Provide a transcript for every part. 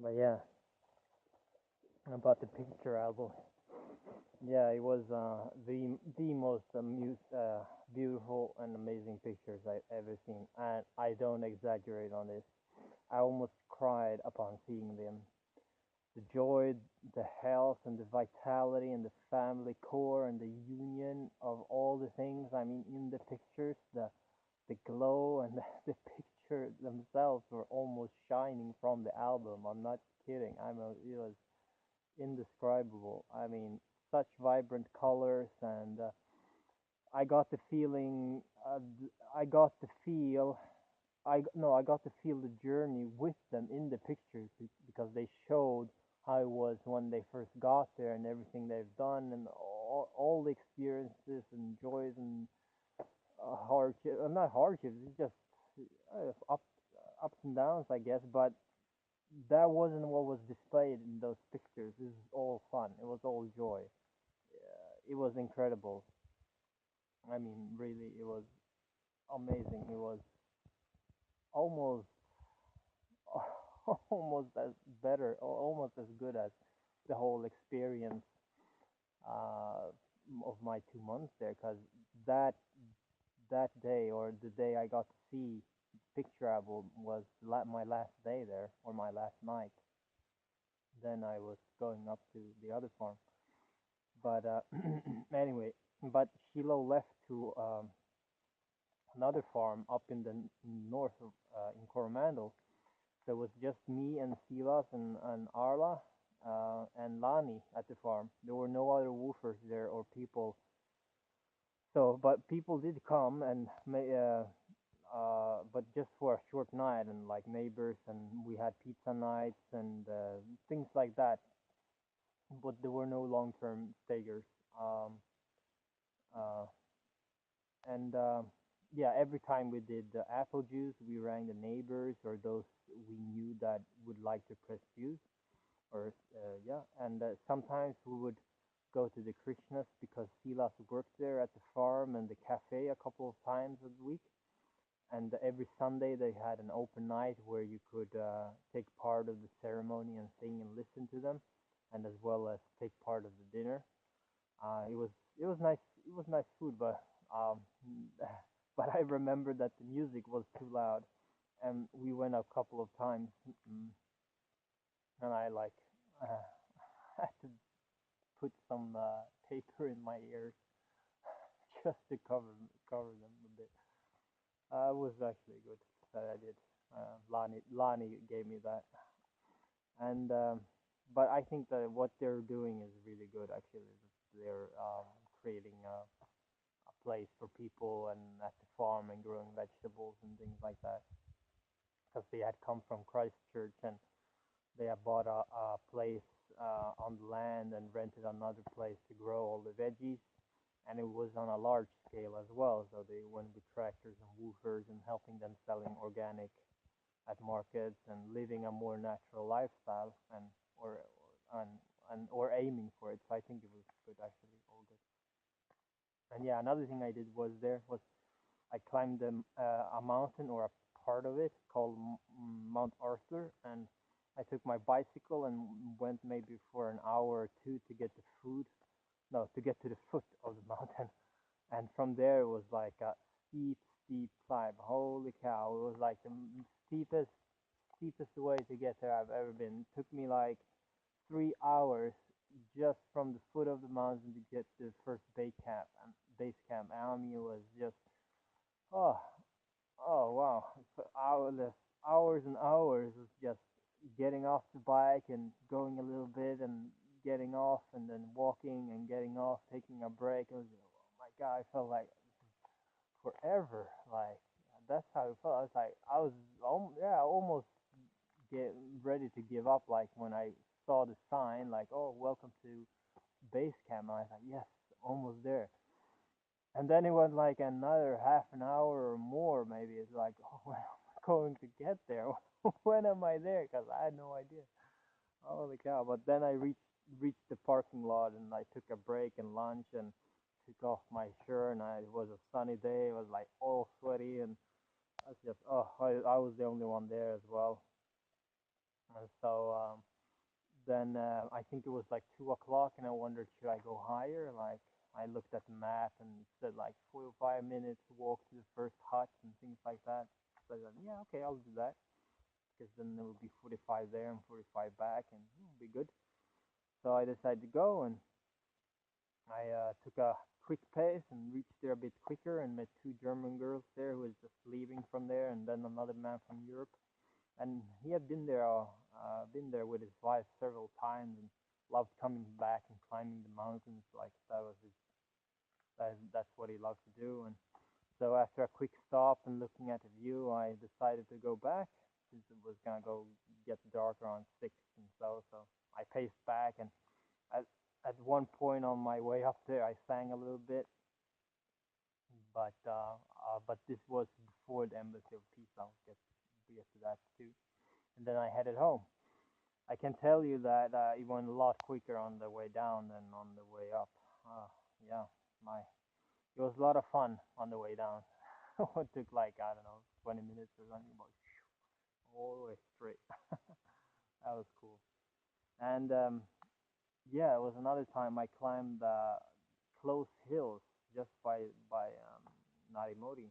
But yeah, about the picture album. Yeah, it was the most beautiful and amazing pictures I've ever seen, and I don't exaggerate on this. I almost cried upon seeing them. The joy, the health, and the vitality, and the family core, and the union of all the things. I mean, in the pictures, the glow and the picture themselves were almost shining from the album. I'm not kidding. It was indescribable. I mean, such vibrant colors, and I got the feeling. I got the feel. I got to feel the journey with them in the pictures because they showed how it was when they first got there and everything they've done and all the experiences and joys and hardship. Not hardships. It's just ups and downs, I guess. But that wasn't what was displayed in those pictures. This is all fun. It was all joy. It was incredible. I mean, really, it was amazing. It was almost, almost as better, or almost as good as the whole experience uh, of my 2 months there. Because that that day or the day I got to see picture album was my last day there or my last night. Then I was going up to the other farm. But anyway, but Shiloh left to another farm up in the north of in Coromandel. So it was just me and Silas and Arla and Lani at the farm. There were no other woofers there or people. So, but people did come and but just for a short night and like neighbors and we had pizza nights and things like that. But there were no long-term stayers. Um, uh, and yeah, every time we did the apple juice, we rang the neighbors or those we knew that would like to press juice. Or yeah, and sometimes we would go to the Krishnas because Silas worked there at the farm and the cafe a couple of times a week. And every Sunday they had an open night where you could take part of the ceremony and sing and listen to them, and as well as take part of the dinner. It was it was nice. It was nice food, but um, but I remember that the music was too loud, and we went a couple of times, and I like uh, had to put some paper in my ears just to cover them a bit. It was actually good that I did. Lani gave me that, and but I think that what they're doing is really good. Actually, they're creating a place for people and at the farm and growing vegetables and things like that. Because they had come from Christchurch and they had bought a place on the land and rented another place to grow all the veggies. And it was on a large scale as well. So they went with tractors and woofers and helping them selling organic at markets and living a more natural lifestyle and or aiming for it. So I think it was good actually, all good. And yeah, another thing I did was I climbed a mountain or a part of it called Mount Arthur, and I took my bicycle and went maybe for an hour or two to get the food, no, to get to the foot of the mountain, and from there it was like a steep, steep climb. Holy cow! It was like the steepest way to get there I've ever been. It took me like 3 hours just from the foot of the mountain to get to the first base camp. I mean, it was just oh oh wow, for hours and hours of just getting off the bike and going a little bit and getting off and then walking and getting off, taking a break. It was oh my god, I felt like forever. Like that's how it felt. I was like I was yeah almost get ready to give up. Like when I saw the sign, like oh welcome to base camp. And I was like yes, almost there. And then it was like another half an hour or more, maybe. It's like, oh, when am I going to get there? When am I there? Because I had no idea. Holy cow! But then I reached the parking lot and I took a break and lunch and took off my shirt. And it was a sunny day. It was like all sweaty and I was just I was the only one there as well. Then I think it was like 2 o'clock, and I wondered should I go higher. Like I looked at the map and it said like 45 minutes walk to the first hut and things like that. So I said, yeah, okay, I'll do that because then there will be 45 there and 45 back, and it'll be good. So I decided to go, and I took a quick pace and reached there a bit quicker and met two German girls there who was just leaving from there, and then another man from Europe. And he had been there with his wife several times and loved coming back and climbing the mountains. Like that was that's what he loved to do. And so after a quick stop and looking at the view, I decided to go back since it was gonna go get dark around 6 and so I paced back, and at at one point on my way up there, I sang a little bit, but this was before the Embassy of Peace. I'll get to that too. And then I headed home. I can tell you that it went a lot quicker on the way down than on the way up. Yeah, my it was a lot of fun on the way down. It took like I don't know 20 minutes or something, but all the way straight. That was cool. And yeah, it was another time I climbed close hills just by Narimori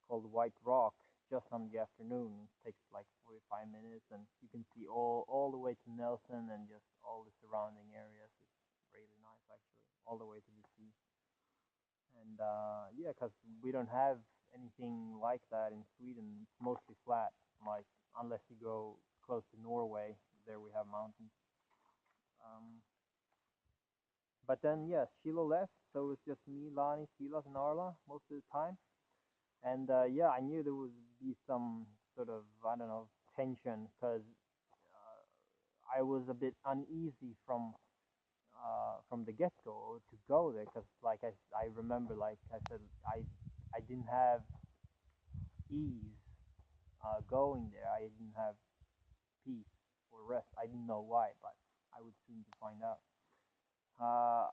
called White Rock just on the afternoon. It takes like 45 minutes, and you can see all the way to Nelson and just all the surrounding areas. It's really nice actually, all the way to the sea. And yeah, because we don't have anything like that in Sweden. It's mostly flat, like unless you go close to Norway, there we have mountains. Um, but then yes, Sheila left, so it was just me, Lani, Silas, and Arla most of the time. And yeah, I knew there would be some sort of I don't know tension because I was a bit uneasy from the get go to go there because like I remember like I said I didn't have ease going there. I didn't have peace or rest. I didn't know why, but I would soon to find out. Uh,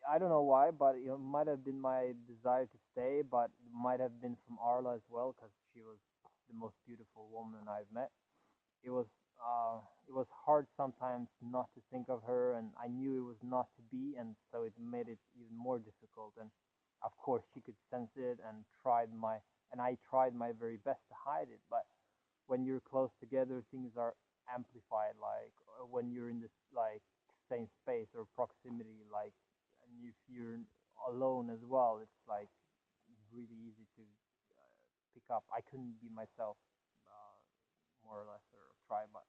I don't know why, but it might have been my desire to stay, but it might have been from Arla as well, because she was the most beautiful woman I've met. It was uh, it was hard sometimes not to think of her, and I knew it was not to be, and so it made it even more difficult. And of course, she could sense it, and I tried my very best to hide it, but when you're close together, things are amplified. Like when you're in this like same space or proximity, like, and if you're alone as well, it's like really easy to pick up. I couldn't be myself, uh, more or less, or try, but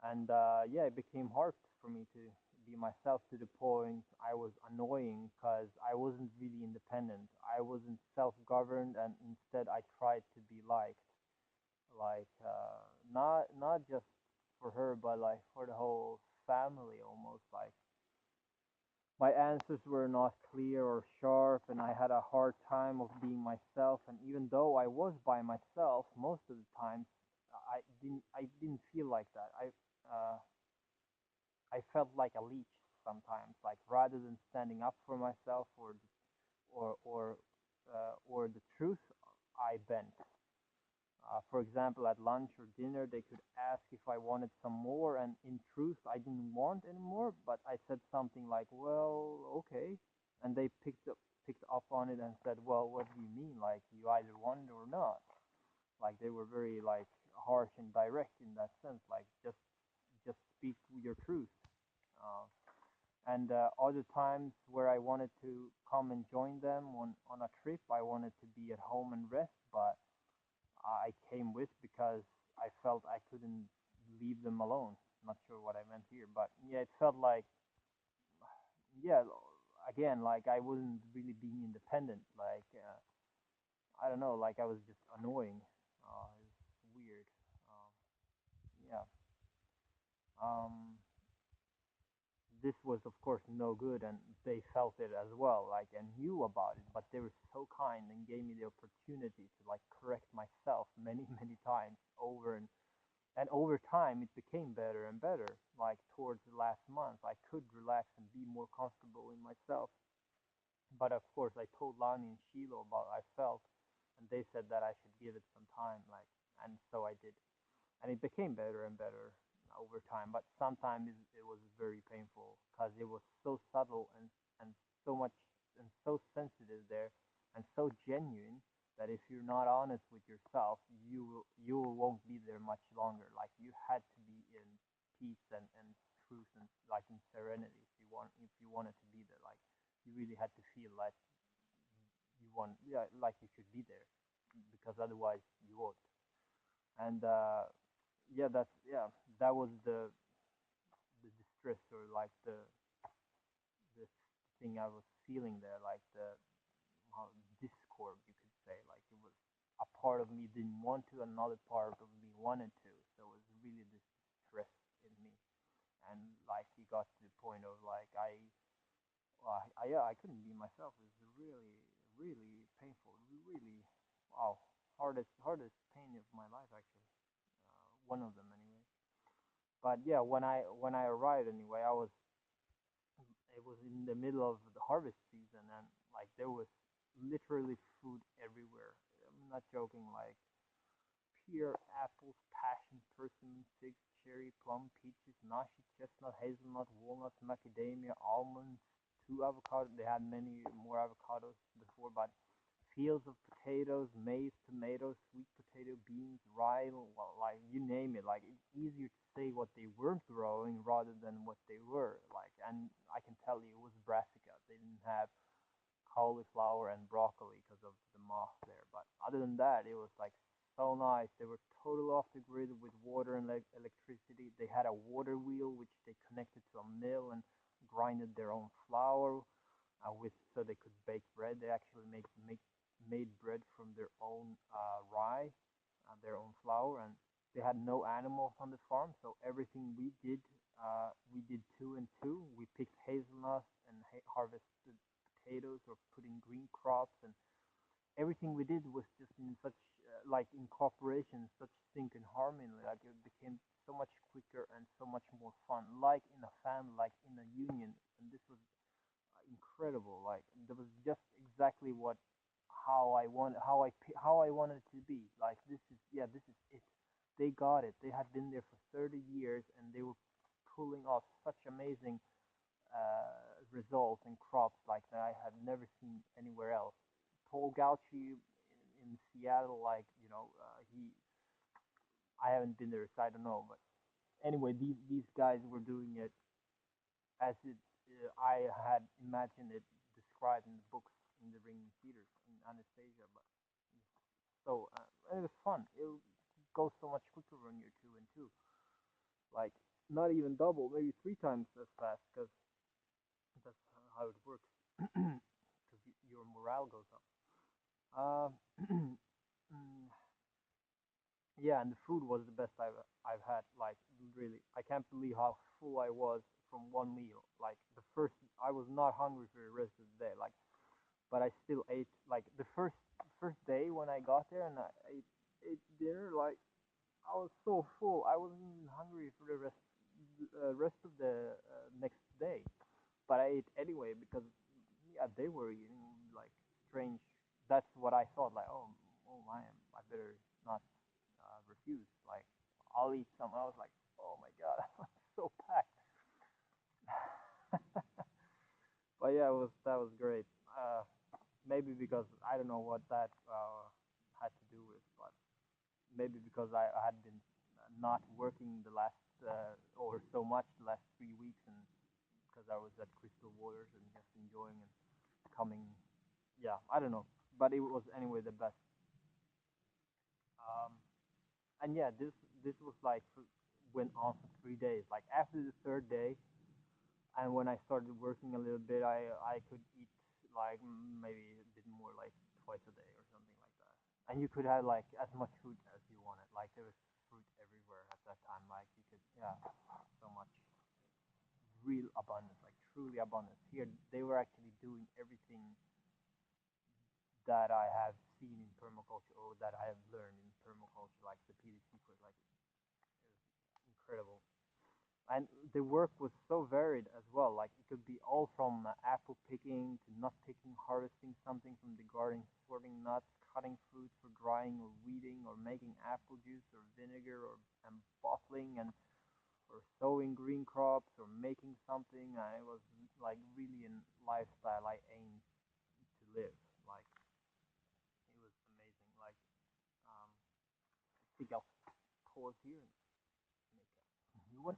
and yeah, it became hard for me to be myself to the point I was annoying because I wasn't really independent. I wasn't self-governed, and instead I tried to be liked, like not just for her but like for the whole family almost. Like my answers were not clear or sharp, and I had a hard time of being myself. And even though I was by myself most of the times, I didn't feel like that. I felt like a leech sometimes. Like rather than standing up for myself or or or the truth, I bent. For example, at lunch or dinner, they could ask if I wanted some more, and in truth, I didn't want any more. But I said something like, "Well, okay," and they picked up on it and said, "Well, what do you mean? Like you either want it or not?" Like they were very like harsh and direct in that sense. Like just speak your truth. Uh, and other times where I wanted to come and join them on a trip, I wanted to be at home and rest, but I came with because I felt I couldn't leave them alone. Not sure what I meant here, but yeah, it felt like, yeah, again, like I wasn't really being independent. Like I don't know, like I was just annoying. It's weird. Um, yeah. Um, this was of course no good, and they felt it as well, like and knew about it. But they were so kind and gave me the opportunity to like correct myself many many times over and over time it became better and better. Like towards the last month I could relax and be more comfortable in myself. But of course I told Lani and Shiloh about I felt, and they said that I should give it some time, like, and so I did. and it became better and better over time. But sometimes it was very painful because it was so subtle and so much and so sensitive there and so genuine that if you're not honest with yourself, you won't be there much longer. Like you had to be in peace and truth and like in serenity if you wanted to be there. Like you really had to feel like you want, yeah, like you should be there because otherwise you won't. And yeah, that was the distress or like the thing I was feeling there, like the discord, you could say. Like it was a part of me didn't want to, another part of me wanted to. So it was really this stress in me, and like it got to the point of like yeah, I couldn't be myself. It was really painful. Really, wow, hardest pain of my life actually. One of them anyway. But yeah, when I arrived anyway, it was in the middle of the harvest season, and like there was literally food everywhere. I'm not joking. Like pear, apples, passion, persimmon, figs, cherry, plum, peaches, nashi, chestnut, hazelnut, walnuts, macadamia, almonds, two avocados. They had many more avocados before, but fields of potatoes, maize, tomatoes, sweet potato, beans, rye, well, like you name it. Like it's easier to say what they weren't growing rather than what they were. Like, and I can tell you it was brassica. They didn't have cauliflower and broccoli because of the moss there. But other than that, it was like so nice. They were totally off the grid with water and electricity. They had a water wheel which they connected to a mill and grinded their own flour with so they could bake bread. They actually make made bread from their own rye, their own flour, and they had no animals on the farm. So everything we did two and two. We picked hazelnuts and harvested potatoes or put in green crops, and everything we did was just in such like in cooperation, such sync and harmony. Like it became so much quicker and so much more fun, like in a family, like in a union. And this was incredible. Like that was just exactly what how I wanted it to be. Like this is it. They got it. They had been there for 30 years and they were pulling off such amazing results and crops like that I had never seen anywhere else. Paul Gauchi in Seattle, like he I haven't been there, so I don't know. But anyway, these guys were doing it as I had imagined it described in the books in the Ring theaters in Anastasia. But so it was fun. It goes so much quicker when you're two and two, like not even double, maybe three times as fast, because that's how it works. Because your morale goes up. Mm, yeah, and the food was the best I've had. Like really, I can't believe how full I was from one meal. Like the first, I was not hungry for the rest of the day. Like, but I still ate. Like the first day when I got there and I ate dinner, like I was so full. I wasn't even hungry for the rest of the next day. But I ate anyway because yeah, they were eating like strange. That's what I thought. Like, oh my, I better not refuse. Like, I'll eat some. I was like, oh my god, I'm so packed. But yeah, that was great. Maybe because I don't know what that had to do with, but maybe because I had been not working the last or so much the last 3 weeks, and because I was at Crystal Waters and just enjoying and coming. Yeah, I don't know, but it was anyway the best. Um, and yeah, this was like went on for 3 days. Like after the third day, and when I started working a little bit, I could eat like maybe a bit more, like twice a day or something like that. And you could have like as much food as you wanted. Like there was fruit everywhere at that time. Like you could, yeah, so much real abundance, like truly abundance. Here they were actually doing everything that I have seen in permaculture or that I have learned in permaculture, like the PD secret, like it was incredible. And the work was so varied as well. Like it could be all from apple picking to nut picking, harvesting something from the garden, sorting nuts, cutting fruit for drying or weeding, or making apple juice or vinegar, or and bottling, and or sowing green crops or making something. It was like really a lifestyle I aimed to live. Like it was amazing. Like I think I'll pause here and make a new one.